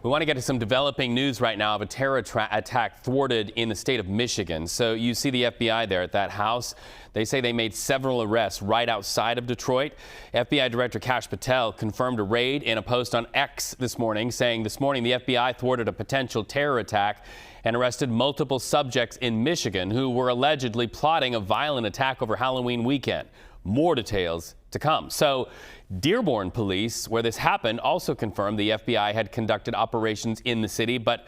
We want to get to some developing news right now of a terror attack thwarted in the state of Michigan. So you see the FBI there at that house. They say they made several arrests right outside of Detroit. FBI Director Kash Patel confirmed a raid in a post on X this morning, saying this morning the FBI thwarted a potential terror attack and arrested multiple subjects in Michigan who were allegedly plotting a violent attack over Halloween weekend. More details to come. So Dearborn police, where this happened, also confirmed the FBI had conducted operations in the city, but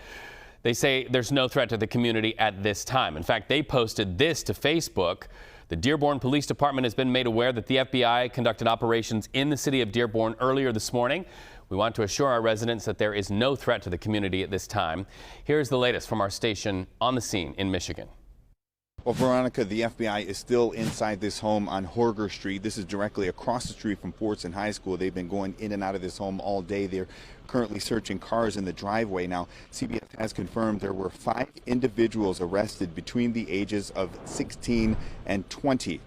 they say there's no threat to the community at this time. In fact, they posted this to Facebook. The Dearborn Police Department has been made aware that the FBI conducted operations in the city of Dearborn earlier this morning. We want to assure our residents that there is no threat to the community at this time. Here's the latest from our station on the scene in Michigan. Well, Veronica, the FBI is still inside this home on Horger Street. This is directly across the street from Fordson High School. They've been going in and out of this home all day. They're currently searching cars in the driveway. Now, CBS has confirmed there were 5 individuals arrested between the ages of 16 and 20.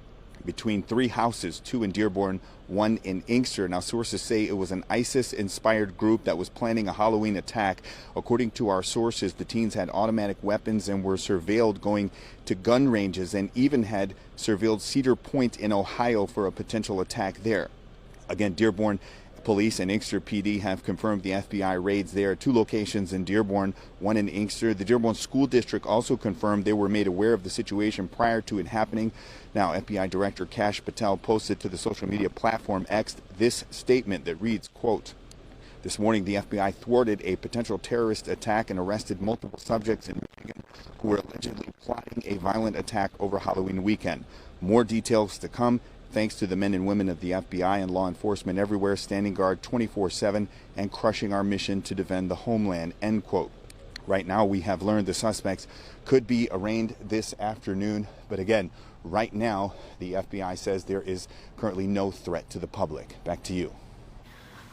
Between 3 houses, 2 in Dearborn, 1 in Inkster. Now, sources say it was an ISIS-inspired group that was planning a Halloween attack. According to our sources, the teens had automatic weapons and were surveilled going to gun ranges and even had surveilled Cedar Point in Ohio for a potential attack there. Again, Dearborn Police and Inkster PD have confirmed the FBI raids there. 2 locations in Dearborn, 1 in Inkster. The Dearborn School District also confirmed they were made aware of the situation prior to it happening. Now, FBI Director Kash Patel posted to the social media platform X this statement that reads, quote, "This morning, the FBI thwarted a potential terrorist attack and arrested multiple subjects in Michigan who were allegedly plotting a violent attack over Halloween weekend. More details to come. Thanks to the men and women of the FBI and law enforcement everywhere standing guard 24/7 and crushing our mission to defend the homeland," end quote. Right now, we have learned the suspects could be arraigned this afternoon. But again, right now, the FBI says there is currently no threat to the public. Back to you.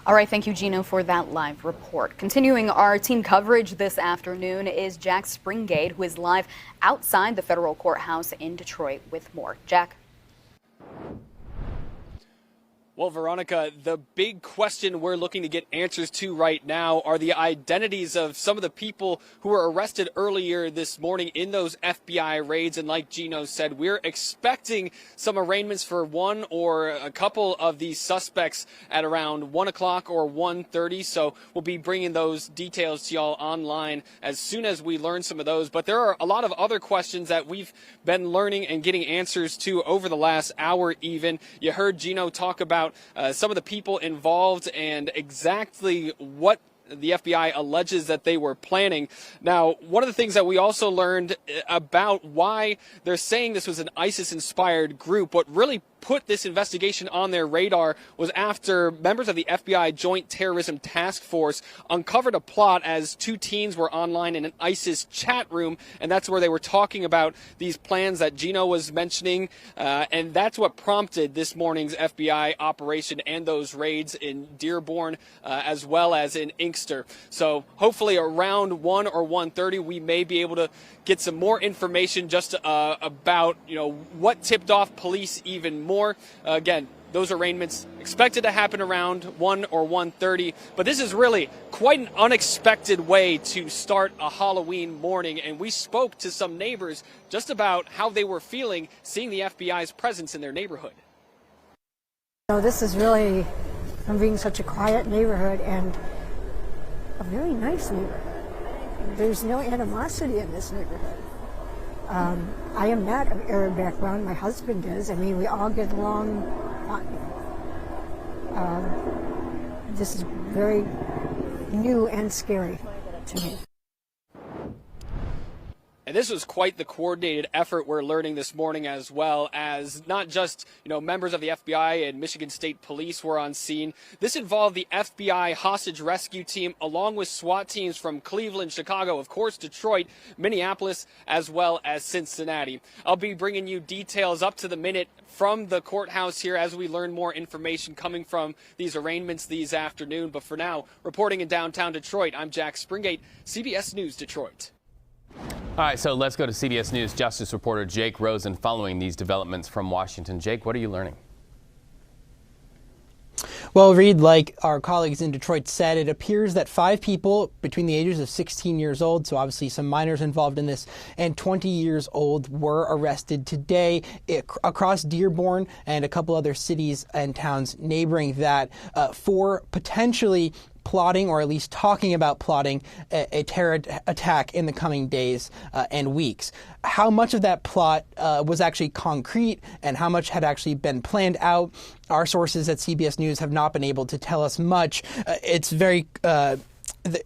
All right, thank you, Gino, for that live report. Continuing our team coverage this afternoon is Jack Springgate, who is live outside the federal courthouse in Detroit with more. Jack. Well, Veronica, the big question we're looking to get answers to right now are the identities of some of the people who were arrested earlier this morning in those FBI raids. And like Gino said, we're expecting some arraignments for one or a couple of these suspects at around 1 o'clock or 1:30. So we'll be bringing those details to y'all online as soon as we learn some of those. But there are a lot of other questions that we've been learning and getting answers to over the last hour even. You heard Gino talk about some of the people involved and exactly what the FBI alleges that they were planning. Now, one of the things that we also learned about why they're saying this was an ISIS-inspired group, what really put this investigation on their radar was after members of the FBI Joint Terrorism Task Force uncovered a plot as 2 teens were online in an ISIS chat room, and that's where they were talking about these plans that Gino was mentioning, and that's what prompted this morning's FBI operation and those raids in Dearborn as well as in Inkster. So hopefully around 1 or 1:30 we may be able to get some more information just about what tipped off police even more. Again, those arraignments expected to happen around 1 or 1:30, but this is really quite an unexpected way to start a Halloween morning, and we spoke to some neighbors just about how they were feeling seeing the FBI's presence in their neighborhood. This is really, from being such a quiet neighborhood and a very nice neighborhood. There's no animosity in this neighborhood. I am not of Arab background. My husband is. I mean, we all get along fine. This is very new and scary to me. And this was quite the coordinated effort we're learning this morning, as well as not just, members of the FBI and Michigan State Police were on scene. This involved the FBI hostage rescue team along with SWAT teams from Cleveland, Chicago, of course, Detroit, Minneapolis, as well as Cincinnati. I'll be bringing you details up to the minute from the courthouse here as we learn more information coming from these arraignments this afternoon. But for now, reporting in downtown Detroit, I'm Jack Springgate, CBS News, Detroit. All right, so let's go to CBS News Justice reporter Jake Rosen following these developments from Washington. Jake, what are you learning? Well, Reed, like our colleagues in Detroit said, it appears that 5 people between the ages of 16 years old, so obviously some minors involved in this, and 20 years old were arrested today across Dearborn and a couple other cities and towns neighboring that for potentially plotting, or at least talking about plotting, a terror attack in the coming days and weeks. How much of that plot was actually concrete and how much had actually been planned out, our sources at CBS News have not been able to tell us much. It's very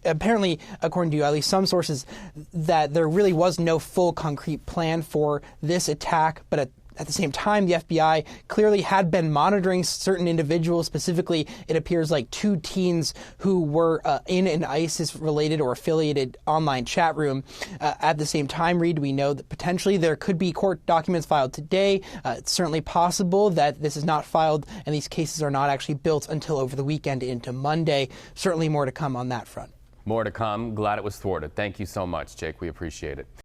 apparently, according to at least some sources, that there really was no full concrete plan for this attack, but at the same time, the FBI clearly had been monitoring certain individuals. Specifically, it appears like 2 teens who were in an ISIS-related or affiliated online chat room. At the same time, Reed, we know that potentially there could be court documents filed today. It's certainly possible that this is not filed and these cases are not actually built until over the weekend into Monday. Certainly more to come on that front. More to come. Glad it was thwarted. Thank you so much, Jake. We appreciate it.